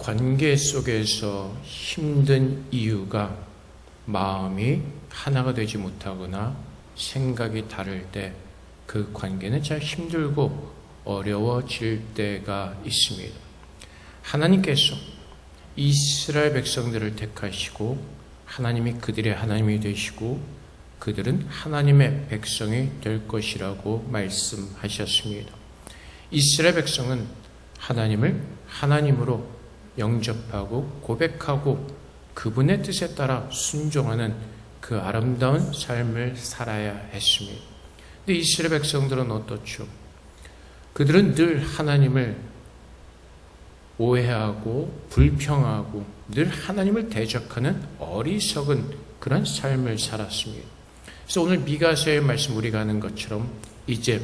관계 속에서 힘든 이유가 마음이 하나가 되지 못하거나 생각이 다를 때 그 관계는 참 힘들고 어려워질 때가 있습니다. 하나님께서 이스라엘 백성들을 택하시고 하나님이 그들의 하나님이 되시고 그들은 하나님의 백성이 될 것이라고 말씀하셨습니다. 이스라엘 백성은 하나님을 하나님으로 영접하고 고백하고 그분의 뜻에 따라 순종하는 그 아름다운 삶을 살아야 했습니다. 근데 이스라엘 백성들은 어떻죠? 그들은 늘 하나님을 오해하고 불평하고 늘 하나님을 대적하는 어리석은 그런 삶을 살았습니다. 그래서 오늘 미가서의 말씀 우리가 하는 것처럼 이제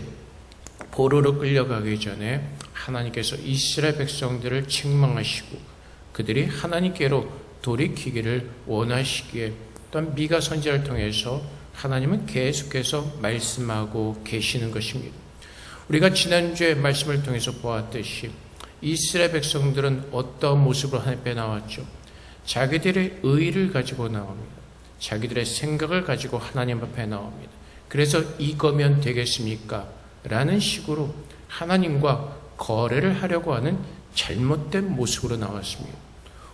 포로로 끌려가기 전에 하나님께서 이스라엘 백성들을 책망하시고 그들이 하나님께로 돌이키기를 원하시기에 또한 미가 선지자를 통해서 하나님은 계속해서 말씀하고 계시는 것입니다. 우리가 지난주에 말씀을 통해서 보았듯이 이스라엘 백성들은 어떤 모습으로 하나님 앞에 나왔죠? 자기들의 의의를 가지고 나옵니다. 자기들의 생각을 가지고 하나님 앞에 나옵니다. 그래서 이거면 되겠습니까? 라는 식으로 하나님과 거래를 하려고 하는 잘못된 모습으로 나왔습니다.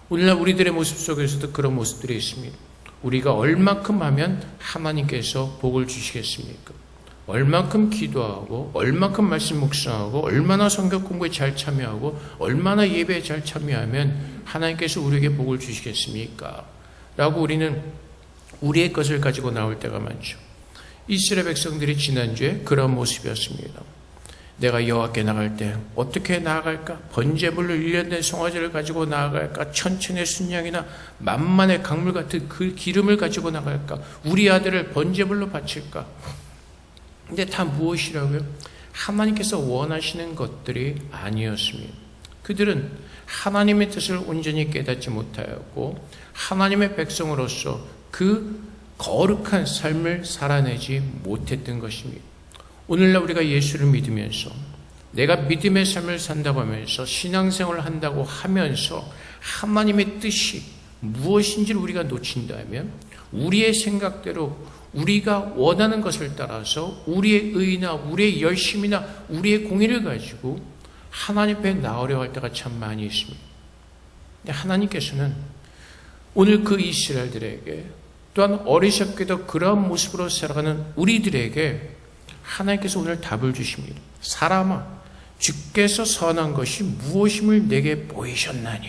오늘날 우리들의 모습 속에서도 그런 모습들이 있습니다. 우리가 얼만큼 하면 하나님께서 복을 주시겠습니까? 얼만큼 기도하고 얼만큼 말씀 묵상하고 얼마나 성경 공부에 잘 참여하고 얼마나 예배에 잘 참여하면 하나님께서 우리에게 복을 주시겠습니까? 라고 우리는 우리의 것을 가지고 나올 때가 많죠. 이스라엘 백성들이 지난주에 그런 모습이었습니다. 내가 여호와께 나갈 때 어떻게 나아갈까? 번제물로 1년 된 송아지를 가지고 나아갈까? 천천의 순양이나 만만의 강물 같은 그 기름을 가지고 나갈까? 우리 아들을 번제물로 바칠까? 근데 다 무엇이라고요? 하나님께서 원하시는 것들이 아니었습니다. 그들은 하나님의 뜻을 온전히 깨닫지 못하였고 하나님의 백성으로서 그 거룩한 삶을 살아내지 못했던 것입니다. 오늘날 우리가 예수를 믿으면서 내가 믿음의 삶을 산다고 하면서 신앙생활을 한다고 하면서 하나님의 뜻이 무엇인지를 우리가 놓친다면 우리의 생각대로 우리가 원하는 것을 따라서 우리의 의나 우리의 열심이나 우리의 공의를 가지고 하나님 앞에 나오려 할 때가 참 많이 있습니다. 근데 하나님께서는 오늘 그 이스라엘들에게 또한 어리석게도 그러한 모습으로 살아가는 우리들에게 하나님께서 오늘 답을 주십니다. 사람아, 주께서 선한 것이 무엇임을 내게 보이셨나니.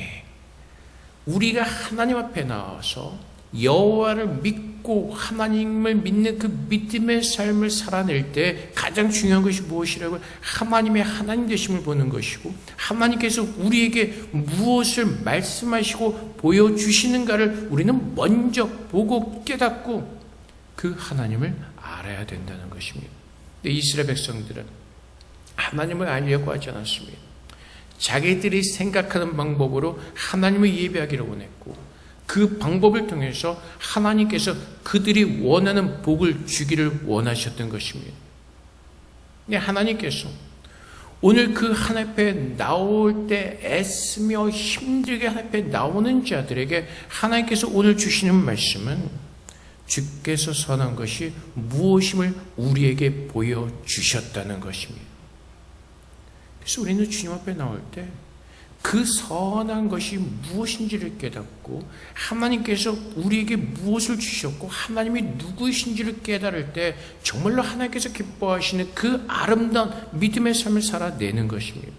우리가 하나님 앞에 나와서 여호와를 믿고 하나님을 믿는 그 믿음의 삶을 살아낼 때 가장 중요한 것이 무엇이라고요? 하나님의 하나님 되심을 보는 것이고 하나님께서 우리에게 무엇을 말씀하시고 보여주시는가를 우리는 먼저 보고 깨닫고 그 하나님을 알아야 된다는 것입니다. 근데 이스라엘 백성들은 하나님을 알려고 하지 않았습니다. 자기들이 생각하는 방법으로 하나님을 예배하기를 원했고 그 방법을 통해서 하나님께서 그들이 원하는 복을 주기를 원하셨던 것입니다. 근데 하나님께서 오늘 그 하나님 앞에 나올 때 애쓰며 힘들게 하나님 앞에 나오는 자들에게 하나님께서 오늘 주시는 말씀은 주께서 선한 것이 무엇임을 우리에게 보여주셨다는 것입니다. 그래서 우리는 주님 앞에 나올 때 그 선한 것이 무엇인지를 깨닫고 하나님께서 우리에게 무엇을 주셨고 하나님이 누구이신지를 깨달을 때 정말로 하나님께서 기뻐하시는 그 아름다운 믿음의 삶을 살아내는 것입니다.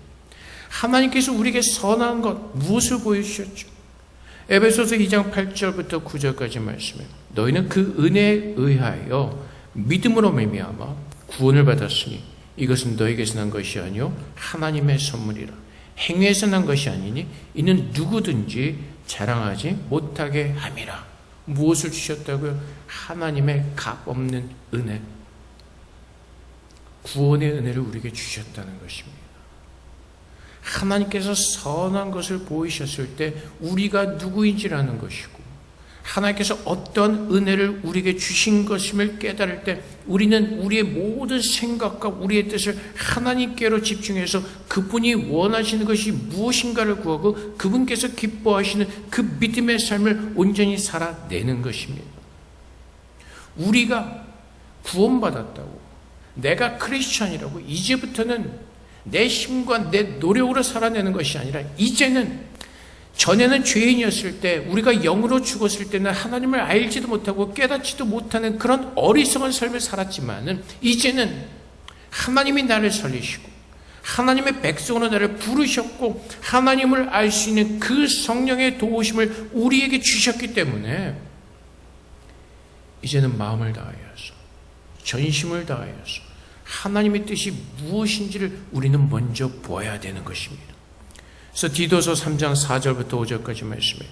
하나님께서 우리에게 선한 것 무엇을 보여주셨죠? 에베소서 2장 8절부터 9절까지 말씀에 너희는 그 은혜에 의하여 믿음으로 말미암아 구원을 받았으니 이것은 너희에게서 난 것이 아니요 하나님의 선물이라. 행위에서 난 것이 아니니 이는 누구든지 자랑하지 못하게 함이라. 무엇을 주셨다고요? 하나님의 값없는 은혜, 구원의 은혜를 우리에게 주셨다는 것입니다. 하나님께서 선한 것을 보이셨을 때 우리가 누구인지라는 것이고 하나님께서 어떤 은혜를 우리에게 주신 것임을 깨달을 때 우리는 우리의 모든 생각과 우리의 뜻을 하나님께로 집중해서 그분이 원하시는 것이 무엇인가를 구하고 그분께서 기뻐하시는 그 믿음의 삶을 온전히 살아내는 것입니다. 우리가 구원받았다고, 내가 크리스천이라고 이제부터는 내 힘과 내 노력으로 살아내는 것이 아니라, 이제는, 전에는 죄인이었을 때, 우리가 영으로 죽었을 때는 하나님을 알지도 못하고 깨닫지도 못하는 그런 어리석은 삶을 살았지만은, 이제는 하나님이 나를 살리시고 하나님의 백성으로 나를 부르셨고 하나님을 알 수 있는 그 성령의 도우심을 우리에게 주셨기 때문에 이제는 마음을 다하여서, 전심을 다하여서 하나님의 뜻이 무엇인지를 우리는 먼저 보아야 되는 것입니다. 그래서 디도서 3장 4절부터 5절까지 말씀에,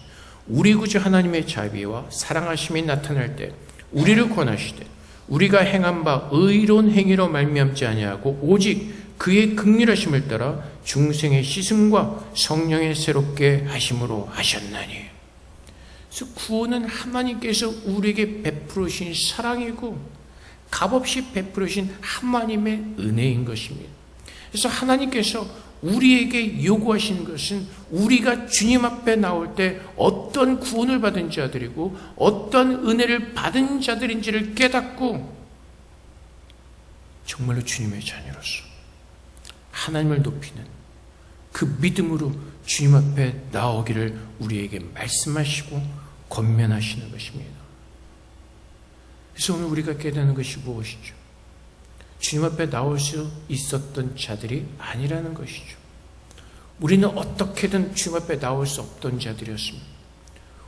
우리 구주 하나님의 자비와 사랑하심이 나타날 때 우리를 권하시되 우리가 행한 바 의로운 행위로 말미암지 아니하고 오직 그의 긍휼하심을 따라 중생의 시승과 성령의 새롭게 하심으로 하셨나니. 그래서 구원은 하나님께서 우리에게 베푸르신 사랑이고 값없이 베푸르신 하나님의 은혜인 것입니다. 그래서 하나님께서 우리에게 요구하시는 것은 우리가 주님 앞에 나올 때 어떤 구원을 받은 자들이고 어떤 은혜를 받은 자들인지를 깨닫고 정말로 주님의 자녀로서 하나님을 높이는 그 믿음으로 주님 앞에 나오기를 우리에게 말씀하시고 권면하시는 것입니다. 그래서 오늘 우리가 깨닫는 것이 무엇이죠? 주님 앞에 나올 수 있었던 자들이 아니라는 것이죠. 우리는 어떻게든 주님 앞에 나올 수 없던 자들이었습니다.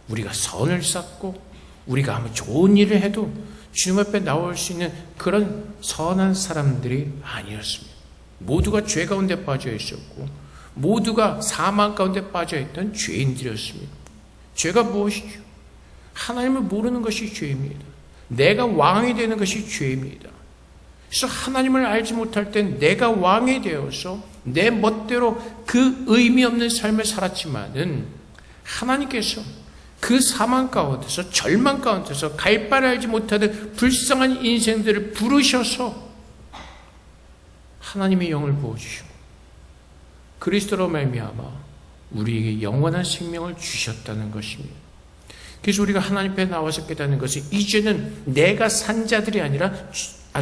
우리가 선을 쌓고 우리가 아무 좋은 일을 해도 주님 앞에 나올 수 있는 그런 선한 사람들이 아니었습니다. 모두가 죄 가운데 빠져 있었고 모두가 사망 가운데 빠져 있던 죄인들이었습니다. 죄가 무엇이죠? 하나님을 모르는 것이 죄입니다. 내가 왕이 되는 것이 죄입니다. 그래서 하나님을 알지 못할 땐 내가 왕이 되어서 내 멋대로 그 의미 없는 삶을 살았지만은 하나님께서 그 사망 가운데서, 절망 가운데서 갈 바를 알지 못하는 불쌍한 인생들을 부르셔서 하나님의 영을 부어주시고 그리스도로 말미암아 우리에게 영원한 생명을 주셨다는 것입니다. 그래서 우리가 하나님 앞에 나와서 깨닫는 것은 이제는 내가 산 자들이 아니라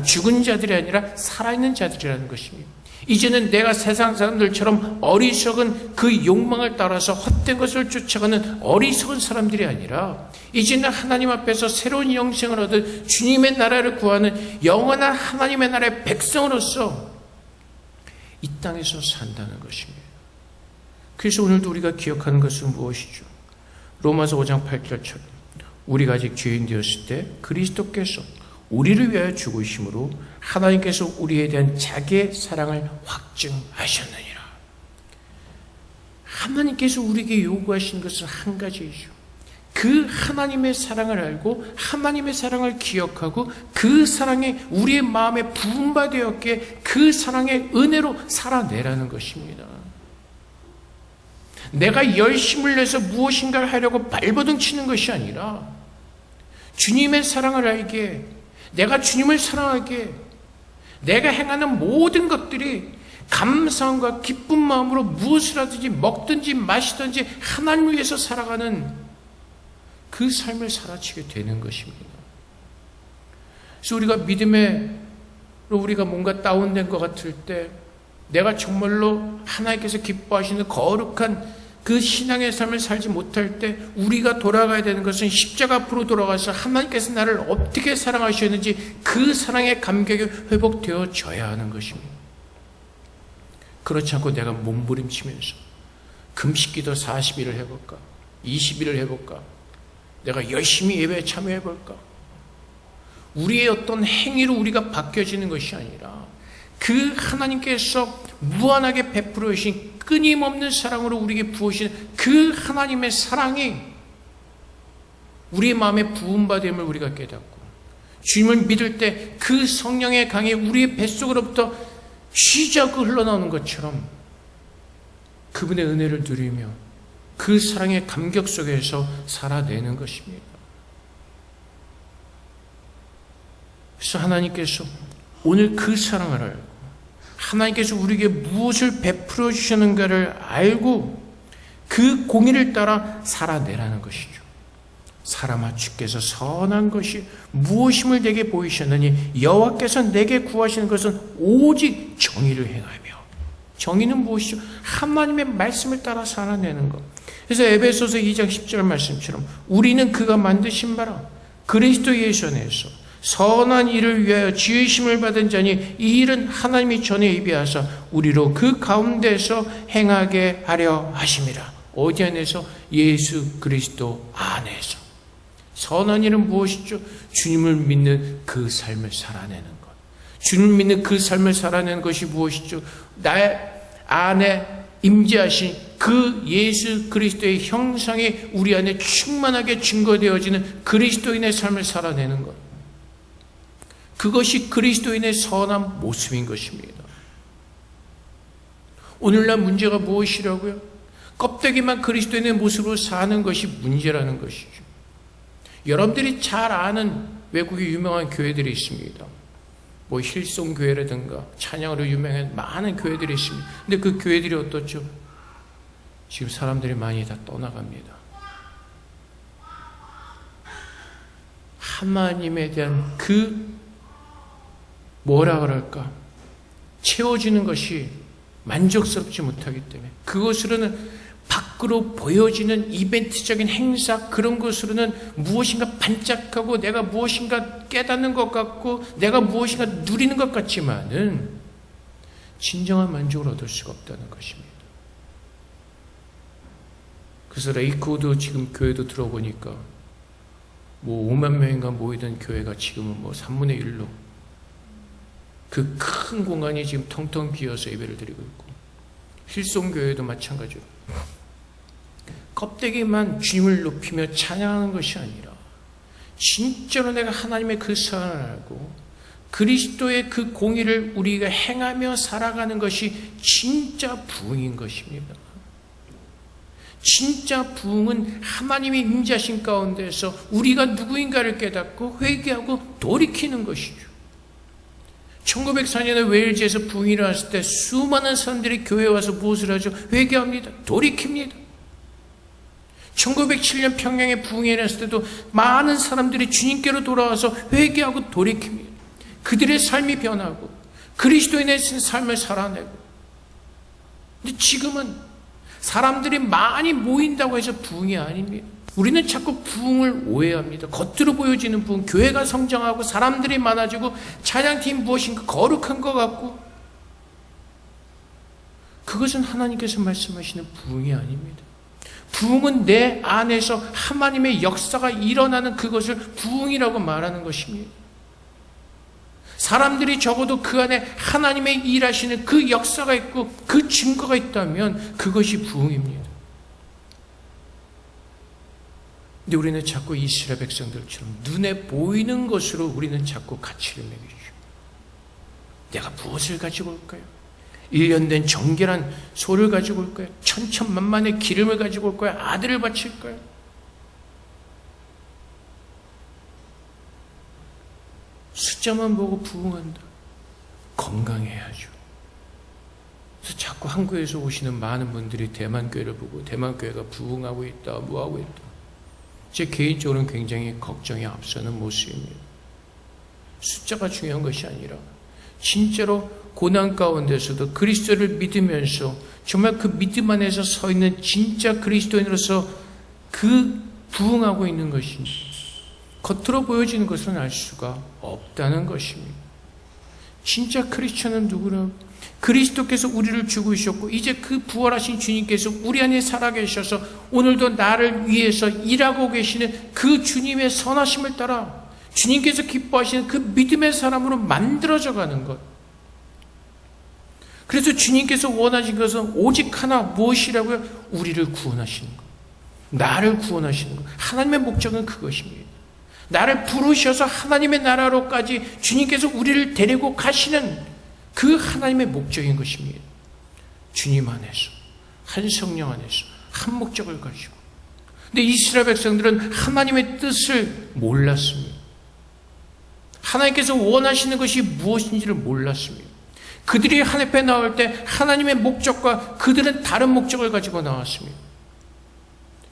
죽은 자들이 아니라 살아있는 자들이라는 것입니다. 이제는 내가 세상 사람들처럼 어리석은 그 욕망을 따라서 헛된 것을 쫓아가는 어리석은 사람들이 아니라 이제는 하나님 앞에서 새로운 영생을 얻은 주님의 나라를 구하는 영원한 하나님의 나라의 백성으로서 이 땅에서 산다는 것입니다. 그래서 오늘도 우리가 기억하는 것은 무엇이죠? 로마서 5장 8절처럼 우리가 아직 죄인 되었을 때 그리스도께서 우리를 위하여 죽으심으로 하나님께서 우리에 대한 자기의 사랑을 확증하셨느니라. 하나님께서 우리에게 요구하신 것은 한 가지이죠. 그 하나님의 사랑을 알고 하나님의 사랑을 기억하고 그 사랑이 우리의 마음에 부음받았기에 그 사랑의 은혜로 살아내라는 것입니다. 내가 열심을 내서 무엇인가를 하려고 발버둥 치는 것이 아니라 주님의 사랑을 알기에, 내가 주님을 사랑하기에 내가 행하는 모든 것들이 감사함과 기쁜 마음으로 무엇을 하든지 먹든지 마시든지 하나님을 위해서 살아가는 그 삶을 살아치게 되는 것입니다. 그래서 우리가 믿음으로 우리가 뭔가 다운된 것 같을 때 내가 정말로 하나님께서 기뻐하시는 거룩한 그 신앙의 삶을 살지 못할 때 우리가 돌아가야 되는 것은 십자가 앞으로 돌아가서 하나님께서 나를 어떻게 사랑하셨는지 그 사랑의 감격이 회복되어져야 하는 것입니다. 그렇지 않고 내가 몸부림치면서 금식기도 40일을 해볼까, 20일을 해볼까, 내가 열심히 예배에 참여해볼까, 우리의 어떤 행위로 우리가 바뀌어지는 것이 아니라 그 하나님께서 무한하게 베풀어 주신 끊임없는 사랑으로 우리에게 부으신 그 하나님의 사랑이 우리의 마음에 부음받음을 우리가 깨닫고 주님을 믿을 때 그 성령의 강이 우리의 뱃속으로부터 쉬자고 흘러나오는 것처럼 그분의 은혜를 누리며 그 사랑의 감격 속에서 살아내는 것입니다. 그래서 하나님께서 오늘 그 사랑을 알고 하나님께서 우리에게 무엇을 베풀어 주시는가를 알고 그 공의를 따라 살아내라는 것이죠. 사람아, 주께서 선한 것이 무엇임을 내게 보이셨느니 여호와께서 내게 구하시는 것은 오직 정의를 행하며. 정의는 무엇이죠? 하나님의 말씀을 따라 살아내는 것. 그래서 에베소서 2장 10절 말씀처럼 우리는 그가 만드신 바라 그리스도 예수 안에서 선한 일을 위하여 지으심을 받은 자니 이 일은 하나님이 전에 예비하사 우리로 그 가운데서 행하게 하려 하심이라. 어디 안에서? 예수 그리스도 안에서. 선한 일은 무엇이죠? 주님을 믿는 그 삶을 살아내는 것. 주님을 믿는 그 삶을 살아내는 것이 무엇이죠? 나의 안에 임재하신 그 예수 그리스도의 형상이 우리 안에 충만하게 증거되어지는 그리스도인의 삶을 살아내는 것. 그것이 그리스도인의 선한 모습인 것입니다. 오늘날 문제가 무엇이라고요? 껍데기만 그리스도인의 모습으로 사는 것이 문제라는 것이죠. 여러분들이 잘 아는 외국의 유명한 교회들이 있습니다. 뭐 힐송교회라든가 찬양으로 유명한 많은 교회들이 있습니다. 근데 그 교회들이 어떻죠? 지금 사람들이 많이 다 떠나갑니다. 하나님에 대한 그 뭐라 그럴까? 채워지는 것이 만족스럽지 못하기 때문에 그것으로는 밖으로 보여지는 이벤트적인 행사, 그런 것으로는 무엇인가 반짝하고 내가 무엇인가 깨닫는 것 같고 내가 무엇인가 누리는 것 같지만은 진정한 만족을 얻을 수가 없다는 것입니다. 그래서 레이코드 지금 교회도 들어보니까 뭐 5만 명인가 모이던 교회가 지금은 뭐 3분의 1로 그 큰 공간이 지금 텅텅 비어서 예배를 드리고 있고, 힐송교회도 마찬가지로 껍데기만 주님을 높이며 찬양하는 것이 아니라 진짜로 내가 하나님의 그 사랑을 알고 그리스도의 그 공의를 우리가 행하며 살아가는 것이 진짜 부흥인 것입니다. 진짜 부흥은 하나님의 임재하신 가운데서 우리가 누구인가를 깨닫고 회개하고 돌이키는 것이죠. 1904년에 웨일즈에서 부흥이 일어났을 때 수많은 사람들이 교회에 와서 무엇을 하죠? 회개합니다. 돌이킵니다. 1907년 평양에 부흥이 일어났을 때도 많은 사람들이 주님께로 돌아와서 회개하고 돌이킵니다. 그들의 삶이 변하고 그리스도인의 삶을 살아내고. 근데 지금은 사람들이 많이 모인다고 해서 부흥이 아닙니다. 우리는 자꾸 부흥을 오해합니다. 겉으로 보여지는 부흥, 교회가 성장하고 사람들이 많아지고 찬양팀 무엇인가 거룩한 것 같고, 그것은 하나님께서 말씀하시는 부흥이 아닙니다. 부흥은 내 안에서 하나님의 역사가 일어나는 그것을 부흥이라고 말하는 것입니다. 사람들이 적어도 그 안에 하나님의 일하시는 그 역사가 있고 그 증거가 있다면 그것이 부흥입니다. 근데 우리는 자꾸 이스라엘 백성들처럼 눈에 보이는 것으로 우리는 자꾸 가치를 매기죠. 내가 무엇을 가지고 올까요? 1년 된 정결한 소를 가지고 올까요? 천천만만의 기름을 가지고 올까요? 아들을 바칠까요? 숫자만 보고 부흥한다. 건강해야죠. 그래서 자꾸 한국에서 오시는 많은 분들이 대만교회를 보고 대만교회가 부흥하고 있다, 뭐하고 있다. 제 개인적으로는 굉장히 걱정이 앞서는 모습입니다. 숫자가 중요한 것이 아니라 진짜로 고난 가운데서도 그리스도를 믿으면서 정말 그 믿음 안에서 서 있는 진짜 그리스도인으로서 그 부흥하고 있는 것인지 겉으로 보여지는 것은 알 수가 없다는 것입니다. 진짜 크리스천은 누구라고? 그리스도께서 우리를 죽으셨고 이제 그 부활하신 주님께서 우리 안에 살아계셔서 오늘도 나를 위해서 일하고 계시는 그 주님의 선하심을 따라 주님께서 기뻐하시는 그 믿음의 사람으로 만들어져 가는 것. 그래서 주님께서 원하신 것은 오직 하나, 무엇이라고요? 우리를 구원하시는 것. 나를 구원하시는 것. 하나님의 목적은 그것입니다. 나를 부르셔서 하나님의 나라로까지 주님께서 우리를 데리고 가시는 그 하나님의 목적인 것입니다. 주님 안에서, 한 성령 안에서, 한 목적을 가지고. 근데 이스라엘 백성들은 하나님의 뜻을 몰랐습니다. 하나님께서 원하시는 것이 무엇인지를 몰랐습니다. 그들이 하나님 앞에 나올 때 하나님의 목적과 그들은 다른 목적을 가지고 나왔습니다.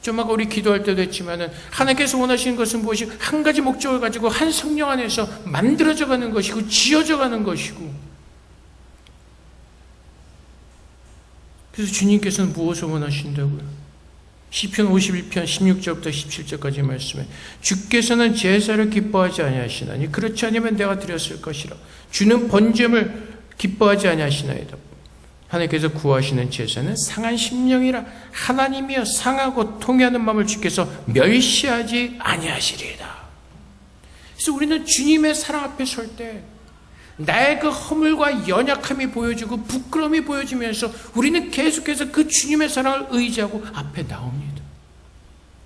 좀 아까 우리 기도할 때도 했지만은 하나님께서 원하시는 것은 무엇이 한 가지 목적을 가지고 한 성령 안에서 만들어져 가는 것이고 지어져 가는 것이고, 그래서 주님께서는 무엇을 원하신다고요? 시편 51편 16절부터 17절까지 말씀에 주께서는 제사를 기뻐하지 아니하시나니 그렇지 않으면 내가 드렸을 것이라. 주는 번제물 기뻐하지 아니하시나이다. 하나님께서 구하시는 제사는 상한 심령이라. 하나님이여 상하고 통회하는 마음을 주께서 멸시하지 아니하시리이다. 그래서 우리는 주님의 사랑 앞에 설 때 나의 그 허물과 연약함이 보여지고 부끄러움이 보여지면서 우리는 계속해서 그 주님의 사랑을 의지하고 앞에 나옵니다.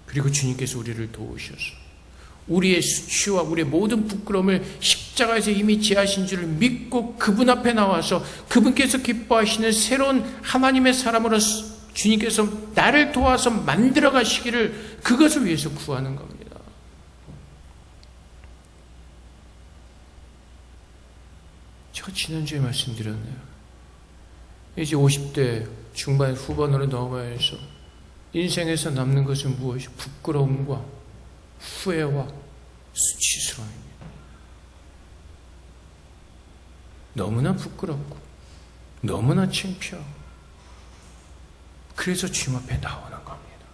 그리고 주님께서 우리를 도우셔서 우리의 수치와 우리의 모든 부끄러움을 십자가에서 이미 지하신 줄을 믿고 그분 앞에 나와서 그분께서 기뻐하시는 새로운 하나님의 사람으로 주님께서 나를 도와서 만들어 가시기를, 그것을 위해서 구하는 겁니다. 제가 지난주에 말씀드렸네요. 이제 50대 중반 후반으로 넘어가서 인생에서 남는 것은 무엇이? 부끄러움과 후회와 수치스러움입니다. 너무나 부끄럽고 너무나 창피하고, 그래서 주님 앞에 나오는 겁니다.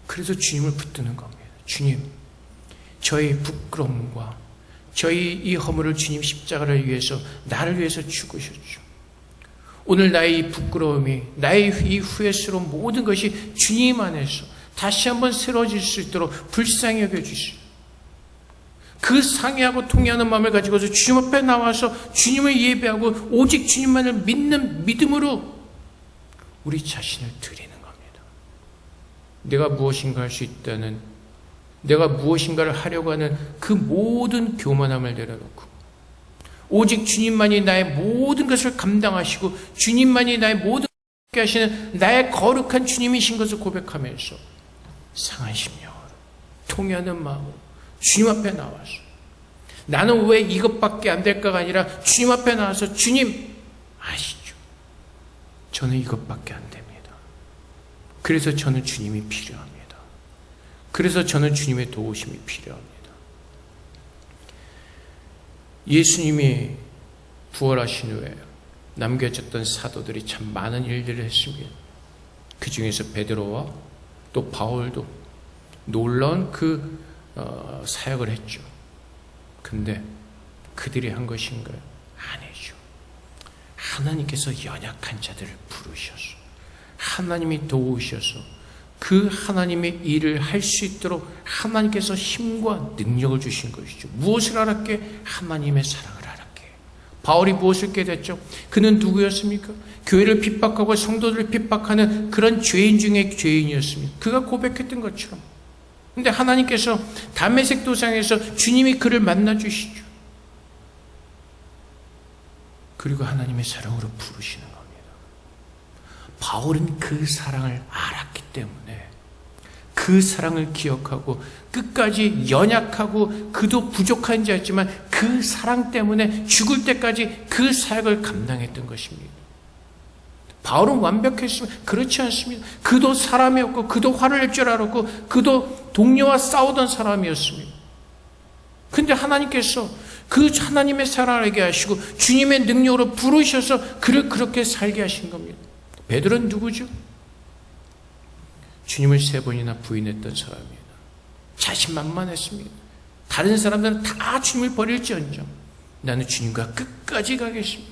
그래서 주님을 붙드는 겁니다. 주님, 저희 부끄러움과 저희 이 허물을 주님 십자가를 위해서, 나를 위해서 죽으셨죠. 오늘 나의 이 부끄러움이, 나의 이 후회스러운 모든 것이 주님 안에서 다시 한번 새로워질 수 있도록 불쌍히 여겨주시오. 그 상해하고 통해하는 마음을 가지고서 주님 앞에 나와서 주님을 예배하고 오직 주님만을 믿는 믿음으로 우리 자신을 드리는 겁니다. 내가 무엇인가 할 수 있다는, 내가 무엇인가를 하려고 하는 그 모든 교만함을 내려놓고 오직 주님만이 나의 모든 것을 감당하시고 주님만이 나의 모든 것을 하시는 나의 거룩한 주님이신 것을 고백하면서 상한 심령으로 통회하는 마음으로 주님 앞에 나와서, 나는 왜 이것밖에 안 될까가 아니라 주님 앞에 나와서 주님 아시죠? 저는 이것밖에 안 됩니다. 그래서 저는 주님이 필요합니다. 그래서 저는 주님의 도우심이 필요합니다. 예수님이 부활하신 후에 남겨졌던 사도들이 참 많은 일들을 했습니다. 그 중에서 베드로와 또 바울도 놀라운 그 사역을 했죠. 근데 그들이 한 것인가요? 아니죠. 하나님께서 연약한 자들을 부르셔서 하나님이 도우셔서 그 하나님의 일을 할 수 있도록 하나님께서 힘과 능력을 주신 것이죠. 무엇을 알았게? 하나님의 사랑을 알았게. 바울이 무엇을 깨닫죠? 그는 누구였습니까? 교회를 핍박하고 성도들을 핍박하는 그런 죄인 중에 죄인이었습니다. 그가 고백했던 것처럼. 근데 하나님께서 다메섹 도상에서 주님이 그를 만나 주시죠. 그리고 하나님의 사랑으로 부르시는 겁니다. 바울은 그 사랑을 알았기 때문에 그 사랑을 기억하고 끝까지 연약하고 그도 부족한 자였지만 그 사랑 때문에 죽을 때까지 그 사역을 감당했던 것입니다. 바울은 완벽했으면 그렇지 않습니다. 그도 사람이었고 그도 화를 낼 줄 알았고 그도 동료와 싸우던 사람이었습니다. 근데 하나님께서 그 하나님의 사랑을 알게 하시고 주님의 능력으로 부르셔서 그를 그렇게 살게 하신 겁니다. 베드로는 누구죠? 주님을 3번이나 부인했던 사람입니다. 자신만만했습니다. 다른 사람들은 다 주님을 버릴지언정 나는 주님과 끝까지 가겠습니다.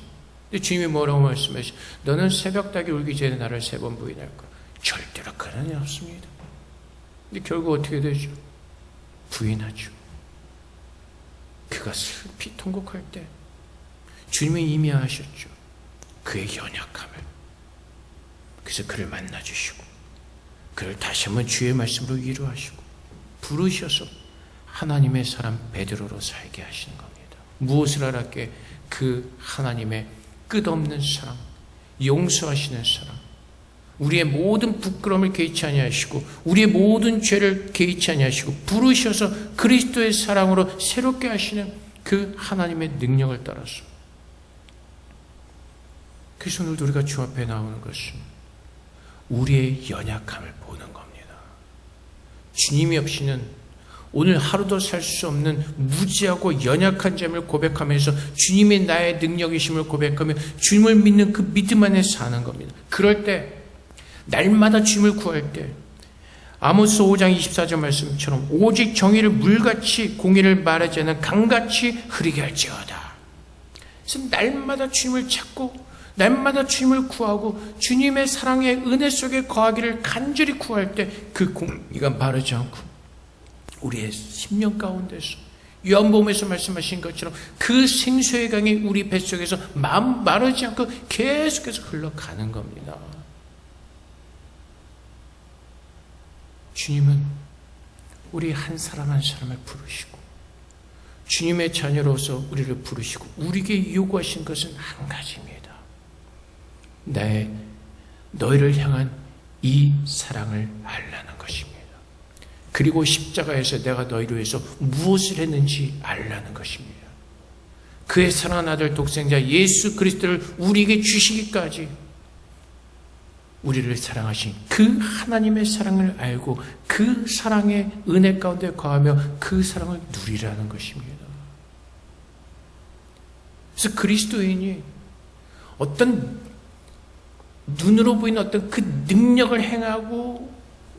근데 주님이 뭐라고 말씀하시죠? 너는 새벽 닭이 울기 전에 나를 3번 부인할 거야. 절대로 그런 일 없습니다. 근데 결국 어떻게 되죠? 부인하죠. 그가 슬피 통곡할 때 주님이 이미 아셨죠. 그의 연약함을. 그래서 그를 만나주시고 그를 다시 한번 주의 말씀으로 위로하시고 부르셔서 하나님의 사람 베드로로 살게 하시는 겁니다. 무엇을 알았게? 그 하나님의 끝없는 사랑, 용서하시는 사랑, 우리의 모든 부끄러움을 개의치 아니하시고 우리의 모든 죄를 개의치 아니하시고 부르셔서 그리스도의 사랑으로 새롭게 하시는 그 하나님의 능력을 따라서. 그래서 오늘도 우리가 주 앞에 나오는 것은 우리의 연약함을 보는 겁니다. 주님이 없이는 오늘 하루도 살 수 없는 무지하고 연약한 점을 고백하면서 주님의 나의 능력이심을 고백하며 주님을 믿는 그 믿음 안에 사는 겁니다. 그럴 때 날마다 주님을 구할 때 아모스 5장 24절 말씀처럼 오직 정의를 물같이 공의를 말하지 않는 강같이 흐리게 할지어다. 그래서 날마다 주님을 찾고 날마다 주님을 구하고 주님의 사랑의 은혜 속에 거하기를 간절히 구할 때 그 공의가 마르지 않고 우리의 심령 가운데서 요한복음에서 말씀하신 것처럼 그 생수의 강이 우리 뱃속에서 마르지 않고 계속해서 흘러가는 겁니다. 주님은 우리 한 사람 한 사람을 부르시고 주님의 자녀로서 우리를 부르시고 우리에게 요구하신 것은 한 가지입니다. 너희를 향한 이 사랑을 알라는 것입니다. 그리고 십자가에서 내가 너희를 위해서 무엇을 했는지 알라는 것입니다. 그의 사랑하는 아들 독생자 예수 그리스도를 우리에게 주시기까지 우리를 사랑하신 그 하나님의 사랑을 알고 그 사랑의 은혜 가운데 거하며 그 사랑을 누리라는 것입니다. 그래서 그리스도인이 어떤 눈으로 보이는 어떤 그 능력을 행하고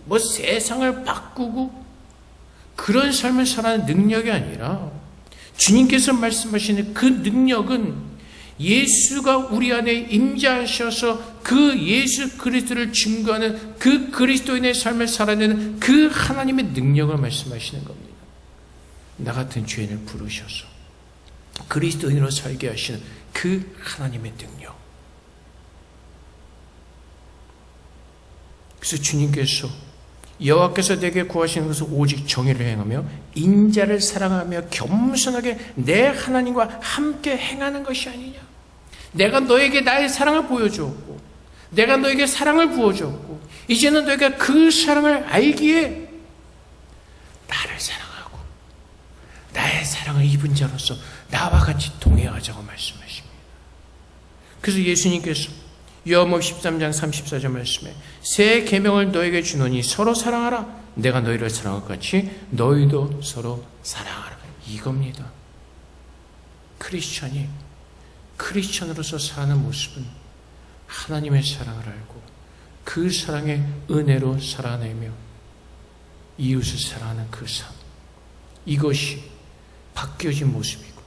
뭐 세상을 바꾸고 그런 삶을 살아가는 능력이 아니라 주님께서 말씀하시는 그 능력은 예수가 우리 안에 임재하셔서 그 예수 그리스도를 증거하는 그 그리스도인의 삶을 살아내는 그 하나님의 능력을 말씀하시는 겁니다. 나 같은 죄인을 부르셔서 그리스도인으로 살게 하시는 그 하나님의 능력. 그래서 주님께서 여호와께서 내게 구하시는 것은 오직 정의를 행하며 인자를 사랑하며 겸손하게 내 하나님과 함께 행하는 것이 아니냐. 내가 너에게 나의 사랑을 보여주었고 내가 너에게 사랑을 부어주었고 이제는 너희가 그 사랑을 알기에 나를 사랑하고 나의 사랑을 입은 자로서 나와 같이 동행하자고 말씀하십니다. 그래서 예수님께서 요한복음 13장 34절 말씀에 새 계명을 너에게 주노니 서로 사랑하라. 내가 너희를 사랑한 것 같이 너희도 서로 사랑하라. 이겁니다. 크리스천으로서 사는 모습은 하나님의 사랑을 알고 그 사랑의 은혜로 살아내며 이웃을 사랑하는 그 삶. 이것이 바뀌어진 모습이고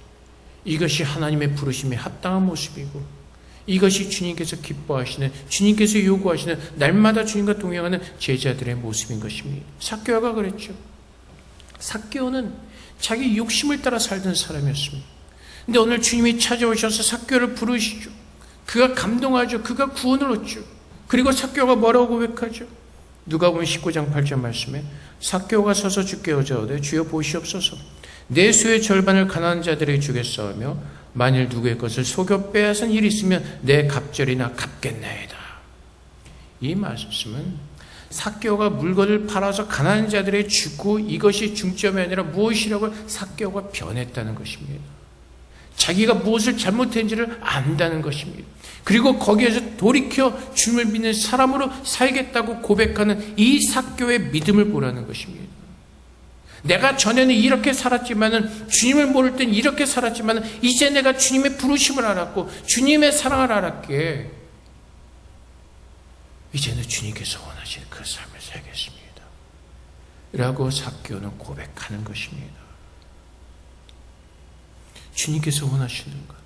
이것이 하나님의 부르심에 합당한 모습이고 이것이 주님께서 기뻐하시는 주님께서 요구하시는 날마다 주님과 동행하는 제자들의 모습인 것입니다. 삭개오가 그랬죠. 삭개오는 자기 욕심을 따라 살던 사람이었습니다. 근데 오늘 주님이 찾아오셔서 삭개오를 부르시죠. 그가 감동하죠. 그가 구원을 얻죠. 그리고 삭개오가 뭐라고 고백하죠? 누가복음 19장 8절 말씀에 삭개오가 서서 주께 여짜오되 주여 보시옵소서 내 수의 절반을 가난한 자들에게 주겠사오며 만일 누구의 것을 속여 빼앗은 일이 있으면 내 갑절이나 갚겠나이다. 이 말씀은 삭개오가 물건을 팔아서 가난한 자들에게 주고 이것이 중점이 아니라 무엇이라고 삭개오가 변했다는 것입니다. 자기가 무엇을 잘못했는지를 안다는 것입니다. 그리고 거기에서 돌이켜 주님을 믿는 사람으로 살겠다고 고백하는 이 삭개오의 믿음을 보라는 것입니다. 내가 전에는 이렇게 살았지만은 주님을 모를 땐 이렇게 살았지만은 이제 내가 주님의 부르심을 알았고 주님의 사랑을 알았기에 이제는 주님께서 원하시는 그 삶을 살겠습니다. 라고 삭개오는 고백하는 것입니다. 주님께서 원하시는 것.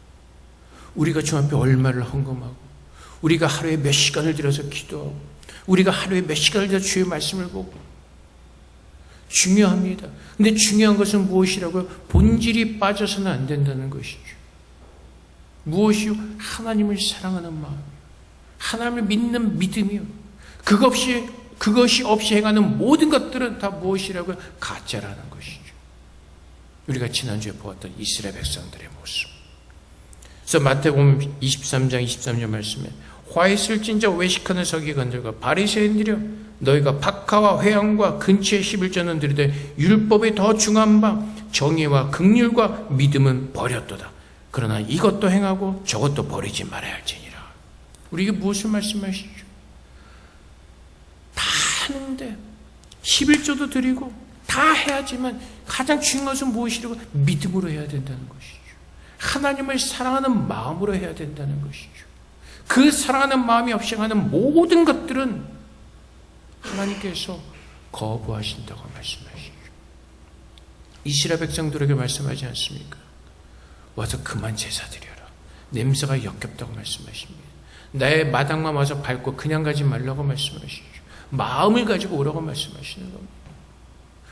우리가 주 앞에 얼마를 헌금하고 우리가 하루에 몇 시간을 들여서 기도하고 우리가 하루에 몇 시간을 들여 주의 말씀을 보고 중요합니다. 근데 중요한 것은 무엇이라고요? 본질이 빠져서는 안 된다는 것이죠. 무엇이요? 하나님을 사랑하는 마음, 하나님을 믿는 믿음이요. 그것이 없이 행하는 모든 것들은 다 무엇이라고요? 가짜라는 것이죠. 우리가 지난주에 보았던 이스라엘 백성들의 모습. 그래서 마태복음 23장 23절 말씀에 화 있을진저 외식하는 서기관들과 바리새인들이여 너희가 박하와 회양과 근처의 11조는 들이되 율법이 더 중한 바 정의와 긍휼과 믿음은 버렸도다. 그러나 이것도 행하고 저것도 버리지 말아야 할지니라. 우리에게 무엇을 말씀하시죠? 다 하는데 11조도 드리고 다 해야지만 가장 중요한 것은 무엇이라고? 믿음으로 해야 된다는 것이죠. 하나님을 사랑하는 마음으로 해야 된다는 것이죠. 그 사랑하는 마음이 없이 하는 모든 것들은 하나님께서 거부하신다고 말씀하시죠. 이스라엘 백성들에게 말씀하지 않습니까? 와서 그만 제사 드려라. 냄새가 역겹다고 말씀하십니다. 나의 마당만 와서 밟고 그냥 가지 말라고 말씀하시죠. 마음을 가지고 오라고 말씀하시는 겁니다.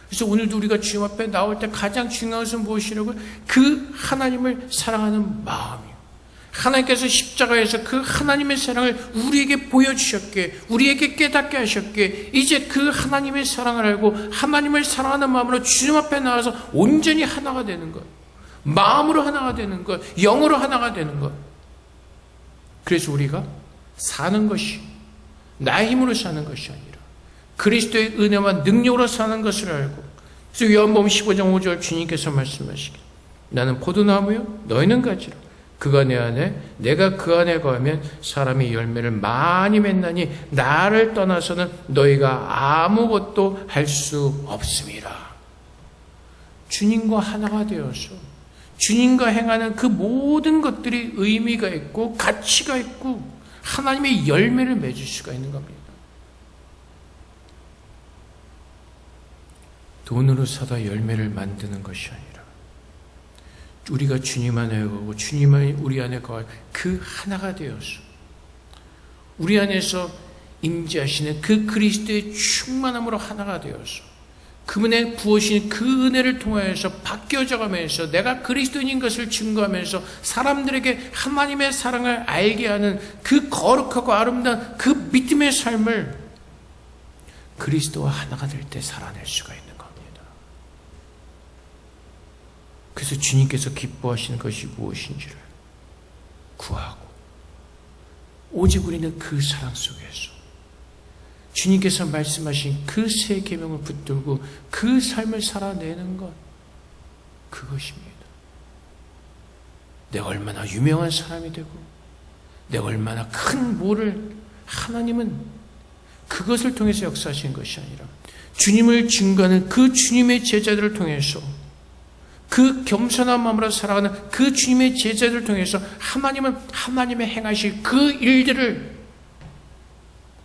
그래서 오늘도 우리가 주님 앞에 나올 때 가장 중요한 것은 무엇이라고요? 그 하나님을 사랑하는 마음이요. 하나님께서 십자가에서 그 하나님의 사랑을 우리에게 보여주셨기에, 우리에게 깨닫게 하셨기에, 이제 그 하나님의 사랑을 알고 하나님을 사랑하는 마음으로 주님 앞에 나와서 온전히 하나가 되는 것, 마음으로 하나가 되는 것, 영으로 하나가 되는 것. 그래서 우리가 사는 것이 나의 힘으로 사는 것이 아니라 그리스도의 은혜와 능력으로 사는 것을 알고, 그래서 요한복음 15장 5절 주님께서 말씀하시길, 나는 포도나무요 너희는 가지라. 그가 내 안에 내가 그 안에 거하면 사람이 열매를 많이 맺나니 나를 떠나서는 너희가 아무것도 할 수 없음이라. 주님과 하나가 되어서 주님과 행하는 그 모든 것들이 의미가 있고 가치가 있고 하나님의 열매를 맺을 수가 있는 겁니다. 돈으로 사다 열매를 만드는 것이 아니라 우리가 주님 안에 거하고 주님이 우리 안에 거할 그 하나가 되어서 우리 안에서 임재하시는 그 그리스도의 충만함으로 하나가 되어서 그분의 부으신 그 은혜를 통하여서 바뀌어져 가면서 내가 그리스도인인 것을 증거하면서 사람들에게 하나님의 사랑을 알게 하는 그 거룩하고 아름다운 그 믿음의 삶을 그리스도와 하나가 될 때 살아낼 수가 있는 겁니다. 그래서 주님께서 기뻐하시는 것이 무엇인지를 구하고, 오직 우리는 그 사랑 속에서 주님께서 말씀하신 그 세 계명을 붙들고 그 삶을 살아내는 것, 그것입니다. 내가 얼마나 유명한 사람이 되고 내가 얼마나 큰 뭐를, 하나님은 그것을 통해서 역사하신 것이 아니라 주님을 증거하는 그 주님의 제자들을 통해서, 그 겸손한 마음으로 살아가는 그 주님의 제자들을 통해서 하나님은 하나님의 행하실 그 일들을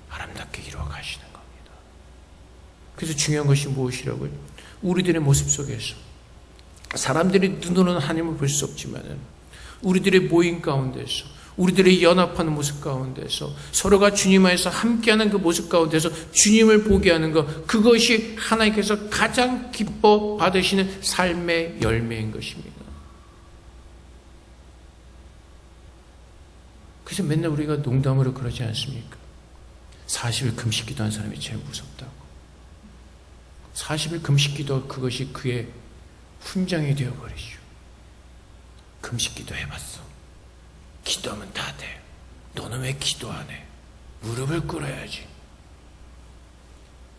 아름답게 이루어 가시는 겁니다. 그래서 중요한 것이 무엇이라고요? 우리들의 모습 속에서 사람들이 눈으로는 하나님을 볼 수 없지만 우리들의 모임 가운데서, 우리들의 연합하는 모습 가운데서, 서로가 주님 안에서 함께하는 그 모습 가운데서 주님을 보게 하는 것, 그것이 하나님께서 가장 기뻐 받으시는 삶의 열매인 것입니다. 그래서 맨날 우리가 농담으로 그러지 않습니까? 40일 금식 기도한 사람이 제일 무섭다고. 40일 금식 기도, 그것이 그의 훈장이 되어버리죠. 금식 기도 해봤어. 기도하면 다 돼. 너는 왜 기도 안 해? 무릎을 꿇어야지.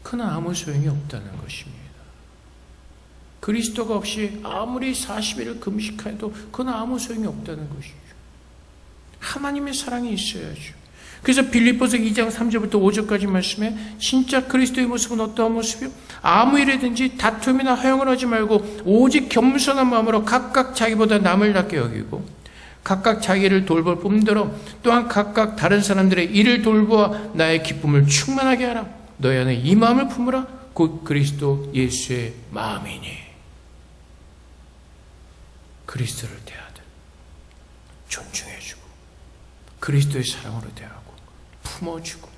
그건 아무 소용이 없다는 것입니다. 그리스도가 없이 아무리 40일을 금식해도 그건 아무 소용이 없다는 것이죠. 하나님의 사랑이 있어야죠. 그래서 빌립보서 2장 3절부터 5절까지 말씀에 진짜 그리스도의 모습은 어떠한 모습이요? 아무 일에든지 다툼이나 허용을 하지 말고 오직 겸손한 마음으로 각각 자기보다 남을 낫게 여기고 각각 자기를 돌볼 뿐더러 또한 각각 다른 사람들의 일을 돌보아 나의 기쁨을 충만하게 하라. 너희 안에 이 마음을 품으라. 곧 그리스도 예수의 마음이니. 그리스도를 대하듯 존중해주고 그리스도의 사랑으로 대하고 품어주고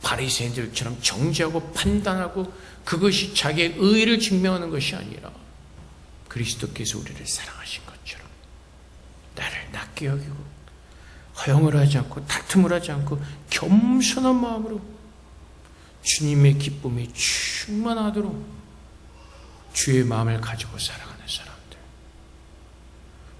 바리새인들처럼 정죄하고 판단하고 그것이 자기의 의의를 증명하는 것이 아니라 그리스도께서 우리를 사랑하신 것처럼 나를 낮게 여기고 허용을 하지 않고 다툼을 하지 않고 겸손한 마음으로 주님의 기쁨이 충만하도록 주의 마음을 가지고 살아가는 사람들,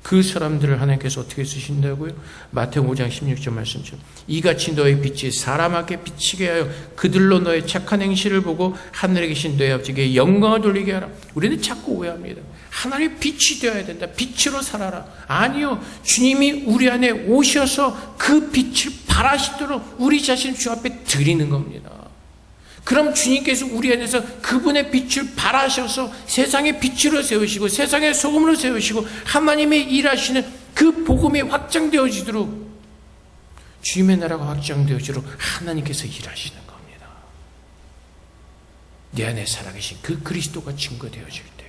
그 사람들을 하나님께서 어떻게 쓰신다고요? 마태복음 5장 16절 말씀처럼 이같이 너의 빛이 사람 앞에 비치게 하여 그들로 너의 착한 행실을 보고 하늘에 계신 너의 아버지께 영광을 돌리게 하라. 우리는 자꾸 오해합니다. 하나님의 빛이 되어야 된다. 빛으로 살아라. 아니요. 주님이 우리 안에 오셔서 그 빛을 발하시도록 우리 자신을 주 앞에 드리는 겁니다. 그럼 주님께서 우리 안에서 그분의 빛을 발하셔서 세상의 빛으로 세우시고 세상의 소금으로 세우시고 하나님의 일하시는 그 복음이 확장되어지도록 주님의 나라가 확장되어지도록 하나님께서 일하시는 겁니다. 내 안에 살아계신 그 그리스도가 증거되어질 때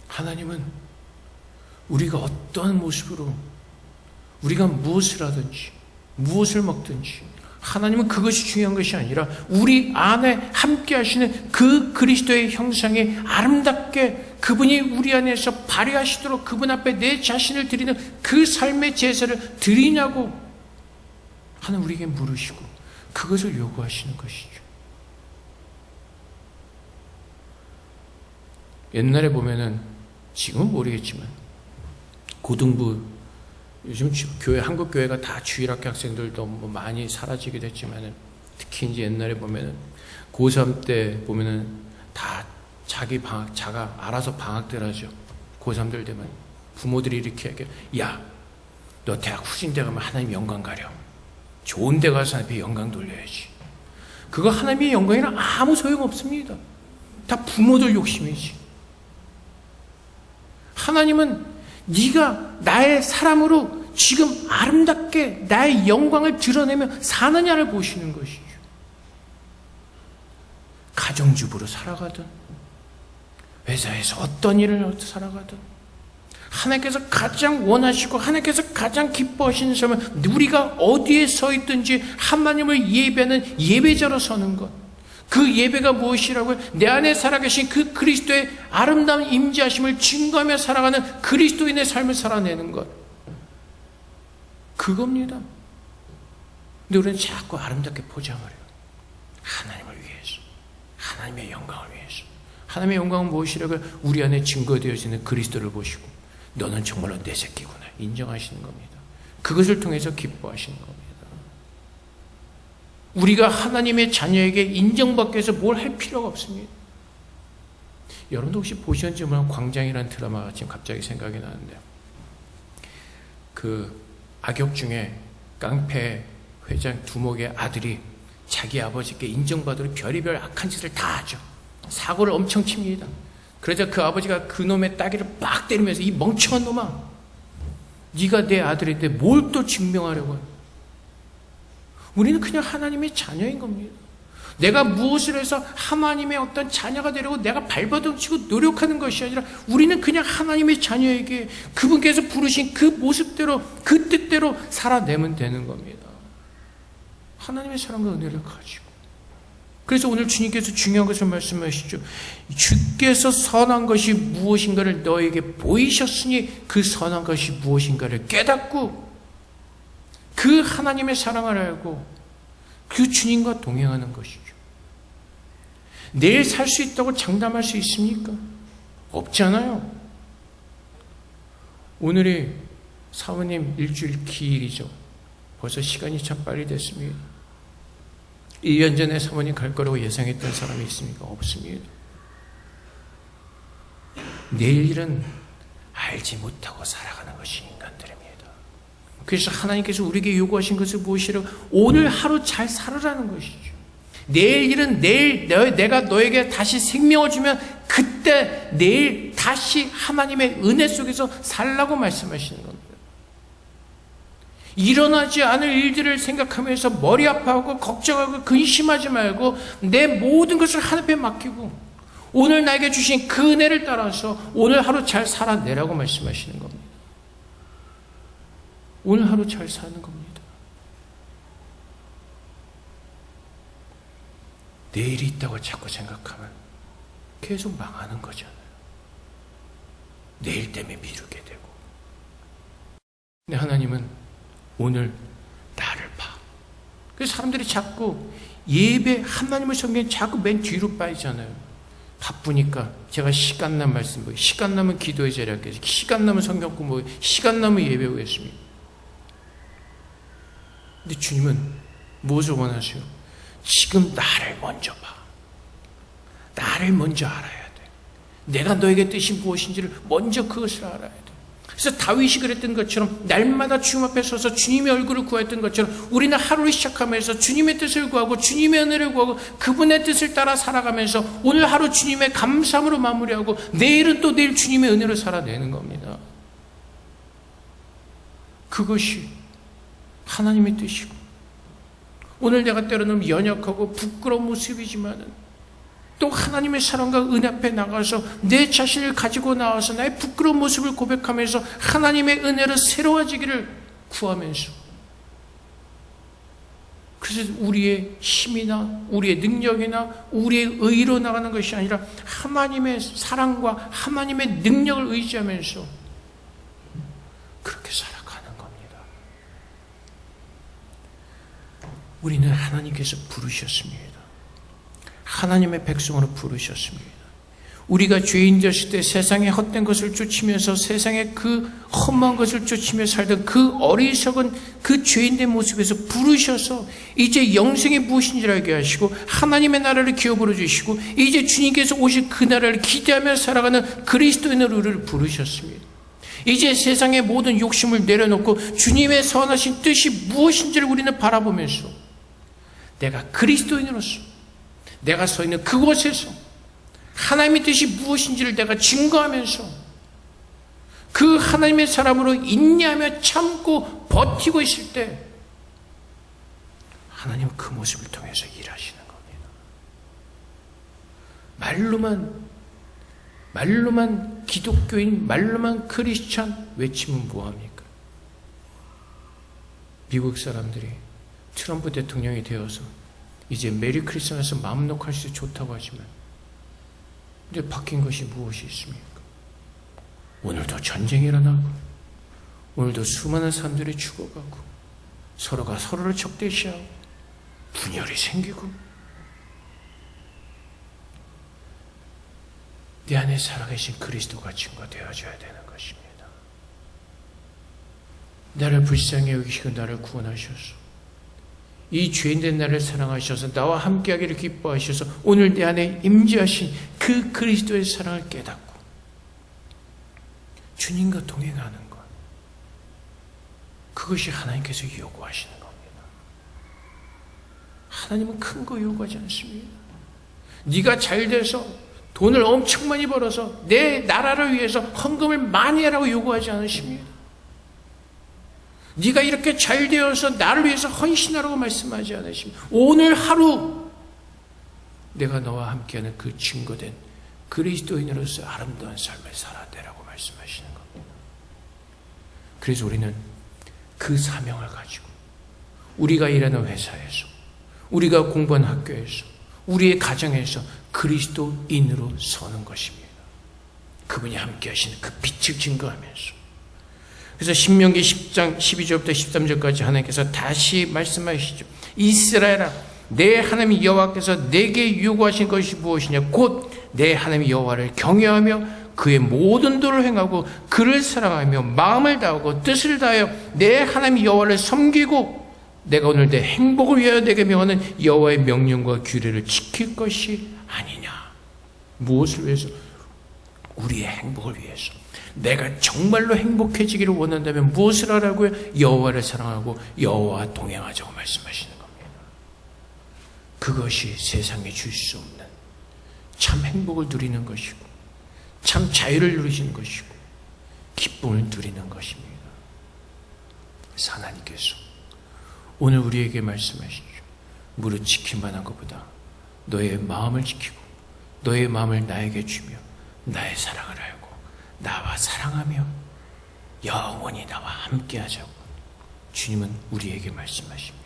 하나님은 우리가 어떠한 모습으로 우리가 무엇을 하든지 무엇을 먹든지 하나님은 그것이 중요한 것이 아니라 우리 안에 함께 하시는 그 그리스도의 형상에 아름답게 그분이 우리 안에서 발휘하시도록 그분 앞에 내 자신을 드리는 그 삶의 제사를 드리냐고 하는 우리에게 물으시고 그것을 요구하시는 것이죠. 옛날에 보면은 지금은 모르겠지만 고등부 요즘 교회, 한국 교회가 다 주일학교 학생들도 뭐 많이 사라지게 됐지만은 특히 이제 옛날에 보면은 고3 때 보면은 다 자기 방학, 자가 알아서 방학들 하죠. 고3들 되면 부모들이 이렇게 얘기해. 야, 너 대학 후진대 가면 하나님 영광 가려. 좋은 데 가서 하나님께 영광 돌려야지. 그거 하나님의 영광이랑 아무 소용없습니다. 다 부모들 욕심이지. 하나님은 네가 나의 사람으로 지금 아름답게 나의 영광을 드러내며 사느냐를 보시는 것이죠. 가정주부로 살아가든 회사에서 어떤 일을 살아가든 하나님께서 가장 원하시고 하나님께서 가장 기뻐하시는 삶은 우리가 어디에 서 있든지 하나님을 예배하는 예배자로 서는 것. 그 예배가 무엇이라고요? 내 안에 살아계신 그 그리스도의 아름다운 임재하심을 증거하며 살아가는 그리스도인의 삶을 살아내는 것. 그겁니다. 근데 우리는 자꾸 아름답게 포장을 해요. 하나님을 위해서. 하나님의 영광을 위해서. 하나님의 영광은 무엇이라고요? 우리 안에 증거되어지는 그리스도를 보시고 너는 정말로 내 새끼구나 인정하시는 겁니다. 그것을 통해서 기뻐하시는 겁니다. 우리가 하나님의 자녀에게 인정받기 위해서 뭘 할 필요가 없습니다. 여러분도 혹시 보셨는지 모르는 광장이라는 드라마가 지금 갑자기 생각이 나는데 그 악역 중에 깡패 회장 두목의 아들이 자기 아버지께 인정받으러 별의별 악한 짓을 다 하죠. 사고를 엄청 칩니다. 그러자 그 아버지가 그 놈의 따귀를 빡 때리면서 이 멍청한 놈아 네가 내 아들인데 뭘 또 증명하려고 해. 우리는 그냥 하나님의 자녀인 겁니다. 내가 무엇을 해서 하나님의 어떤 자녀가 되려고 내가 발버둥치고 노력하는 것이 아니라 우리는 그냥 하나님의 자녀에게 그분께서 부르신 그 모습대로 그 뜻대로 살아내면 되는 겁니다. 하나님의 사랑과 은혜를 가지고. 그래서 오늘 주님께서 중요한 것을 말씀하시죠. 주께서 선한 것이 무엇인가를 너에게 보이셨으니 그 선한 것이 무엇인가를 깨닫고 그 하나님의 사랑을 알고 그 주님과 동행하는 것이죠. 내일 살 수 있다고 장담할 수 있습니까? 없잖아요. 오늘이 사모님 일주일 기일이죠. 벌써 시간이 참 빨리 됐습니다. 1년 전에 사모님 갈 거라고 예상했던 사람이 있습니까? 없습니다. 내일은 알지 못하고 살아가는 것이 인간들입니다. 그래서 하나님께서 우리에게 요구하신 것은 무엇이라고? 오늘 하루 잘 살아라는 것이죠. 내일 일은 내일 내가 너에게 다시 생명을 주면 그때 내일 다시 하나님의 은혜 속에서 살라고 말씀하시는 겁니다. 일어나지 않을 일들을 생각하면서 머리 아파하고 걱정하고 근심하지 말고 내 모든 것을 하나님 앞에 맡기고 오늘 나에게 주신 그 은혜를 따라서 오늘 하루 잘 살아내라고 말씀하시는 겁니다. 오늘 하루 잘 사는 겁니다. 내일이 있다고 자꾸 생각하면 계속 망하는 거잖아요. 내일 때문에 미루게 되고. 근데 하나님은 오늘 나를 봐. 그래서 사람들이 자꾸 예배 하나님을 섬기는 자꾸 맨 뒤로 빠지잖아요. 바쁘니까 제가 시간 나면 말씀 보기, 시간 나면 기도의 자리에 하겠습니다. 시간 나면 성경 공부하기, 시간 나면 예배 오겠습니다. 근데 주님은 무엇을 원하세요? 지금 나를 먼저 봐. 나를 먼저 알아야 돼. 내가 너에게 뜻이 무엇인지를 먼저 그것을 알아야 돼. 그래서 다윗이 그랬던 것처럼 날마다 주님 앞에 서서 주님의 얼굴을 구했던 것처럼 우리는 하루를 시작하면서 주님의 뜻을 구하고 주님의 은혜를 구하고 그분의 뜻을 따라 살아가면서 오늘 하루 주님의 감사함으로 마무리하고 내일은 또 내일 주님의 은혜로 살아내는 겁니다. 그것이 하나님의 뜻이고, 오늘 내가 때로는 연약하고 부끄러운 모습이지만은 또 하나님의 사랑과 은혜 앞에 나가서 내 자신을 가지고 나와서 나의 부끄러운 모습을 고백하면서 하나님의 은혜로 새로워지기를 구하면서, 그래서 우리의 힘이나 우리의 능력이나 우리의 의로 나가는 것이 아니라 하나님의 사랑과 하나님의 능력을 의지하면서 그렇게 살아가는 겁니다. 우리는 하나님께서 부르셨습니다. 하나님의 백성으로 부르셨습니다. 우리가 죄인 되었을 때 세상의 헛된 것을 쫓으면서 세상의 그 험한 것을 쫓으며 살던 그 어리석은 그 죄인된 모습에서 부르셔서 이제 영생이 무엇인지 알게 하시고 하나님의 나라를 기업으로 주시고 이제 주님께서 오실 그 나라를 기대하며 살아가는 그리스도인으로 우리를 부르셨습니다. 이제 세상의 모든 욕심을 내려놓고 주님의 선하신 뜻이 무엇인지를 우리는 바라보면서 내가 그리스도인으로서 내가 서 있는 그곳에서 하나님의 뜻이 무엇인지를 내가 증거하면서 그 하나님의 사람으로 인내하며 참고 버티고 있을 때 하나님은 그 모습을 통해서 일하시는 겁니다. 말로만 기독교인, 말로만 크리스찬 외치면 뭐합니까? 미국 사람들이 트럼프 대통령이 되어서 이제 메리 크리스마스 마음 놓고 할 수 좋다고 하지만 이제 바뀐 것이 무엇이 있습니까? 오늘도 전쟁이 일어나고 오늘도 수많은 사람들이 죽어가고 서로가 서로를 적대시하고 분열이 생기고 내 안에 살아계신 그리스도가 증거되어져야 되는 것입니다. 나를 불쌍히 여기시고 나를 구원하셔서 이 죄인된 나를 사랑하셔서 나와 함께하기를 기뻐하셔서 오늘 내 안에 임재하신 그 그리스도의 사랑을 깨닫고 주님과 동행하는 것, 그것이 하나님께서 요구하시는 겁니다. 하나님은 큰 거 요구하지 않습니다. 네가 잘 돼서 돈을 엄청 많이 벌어서 내 나라를 위해서 헌금을 많이 하라고 요구하지 않으십니다. 네가 이렇게 잘 되어서 나를 위해서 헌신하라고 말씀하지 않으십니다. 오늘 하루 내가 너와 함께하는 그 증거된 그리스도인으로서 아름다운 삶을 살아내라고 말씀하시는 겁니다. 그래서 우리는 그 사명을 가지고 우리가 일하는 회사에서, 우리가 공부한 학교에서, 우리의 가정에서 그리스도인으로 서는 것입니다. 그분이 함께 하시는 그 빛을 증거하면서. 그래서 신명기 10장 12절부터 13절까지 하나님께서 다시 말씀하시죠. 이스라엘아, 내 하나님 여호와께서 내게 요구하신 것이 무엇이냐? 곧 내 하나님 여호와를 경외하며 그의 모든 도를 행하고 그를 사랑하며 마음을 다하고 뜻을 다하여 내 하나님 여호와를 섬기고 내가 오늘 내 행복을 위하여 내게 명하는 여호와의 명령과 규례를 지킬 것이 아니냐. 무엇을 위해서? 우리의 행복을 위해서. 내가 정말로 행복해지기를 원한다면 무엇을 하라고요? 여호와를 사랑하고 여호와와 동행하자고 말씀하시는 겁니다. 그것이 세상에 줄 수 없는 참 행복을 누리는 것이고 참 자유를 누리시는 것이고 기쁨을 누리는 것입니다. 그래서 하나님께서 오늘 우리에게 말씀하시죠. 무릇 지킬만한 것보다 너의 마음을 지키고 너의 마음을 나에게 주며 나의 사랑을 알고 나와 사랑하며 영원히 나와 함께 하자고 주님은 우리에게 말씀하십니다.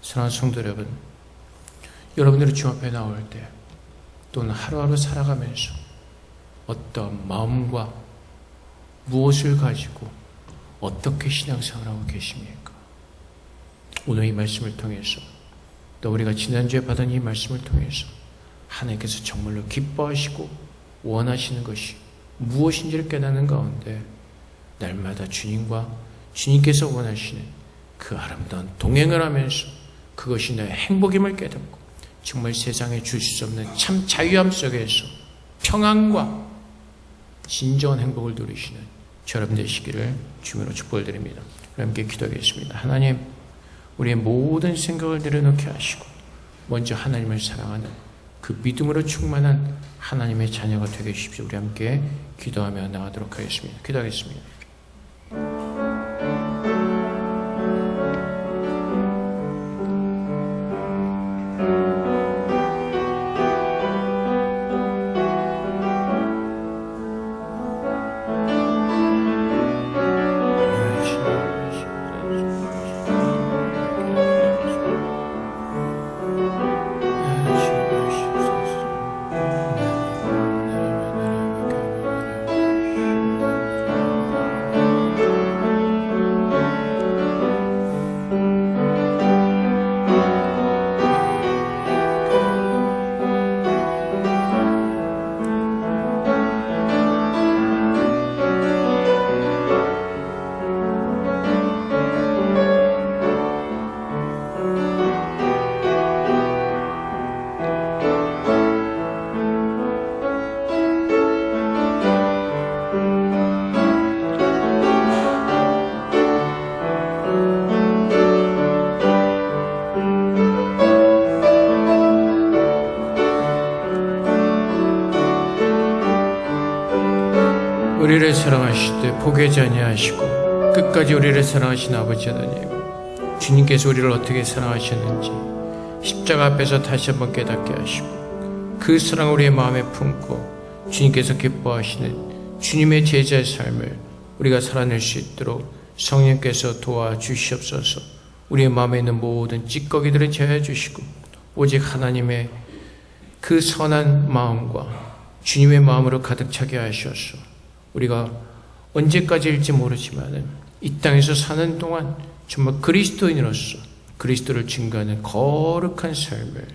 사랑하는 성도 여러분, 여러분들이 주 앞에 나올 때 또는 하루하루 살아가면서 어떤 마음과 무엇을 가지고 어떻게 신앙생활을 하고 계십니까? 오늘 이 말씀을 통해서 또 우리가 지난주에 받은 이 말씀을 통해서 하나님께서 정말로 기뻐하시고 원하시는 것이 무엇인지를 깨닫는 가운데 날마다 주님과 주님께서 원하시는 그 아름다운 동행을 하면서 그것이 나의 행복임을 깨닫고 정말 세상에 줄 수 없는 참 자유함 속에서 평안과 진정한 행복을 누리시는 저럼 되시기를 주님으로 축복을 드립니다. 함께 기도하겠습니다. 하나님, 우리의 모든 생각을 내려놓게 하시고 먼저 하나님을 사랑하는 그 믿음으로 충만한 하나님의 자녀가 되게 해주십시오. 우리 함께 기도하며 나가도록 하겠습니다. 기도하겠습니다. 우리를 사랑하실 때 포기하지 아니하시고 끝까지 우리를 사랑하신 아버지 하나님, 주님께서 우리를 어떻게 사랑하셨는지 십자가 앞에서 다시 한번 깨닫게 하시고 그 사랑을 우리의 마음에 품고 주님께서 기뻐하시는 주님의 제자의 삶을 우리가 살아낼 수 있도록 성령께서 도와주시옵소서. 우리의 마음에 있는 모든 찌꺼기들을 제하여 주시고 오직 하나님의 그 선한 마음과 주님의 마음으로 가득 차게 하셔서 우리가 언제까지일지 모르지만 이 땅에서 사는 동안 정말 그리스도인으로서 그리스도를 증거하는 거룩한 삶을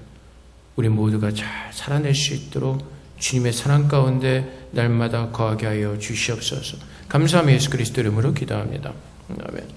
우리 모두가 잘 살아낼 수 있도록 주님의 사랑 가운데 날마다 거하게 하여 주시옵소서. 감사하며 예수 그리스도 이름으로 기도합니다. 아멘.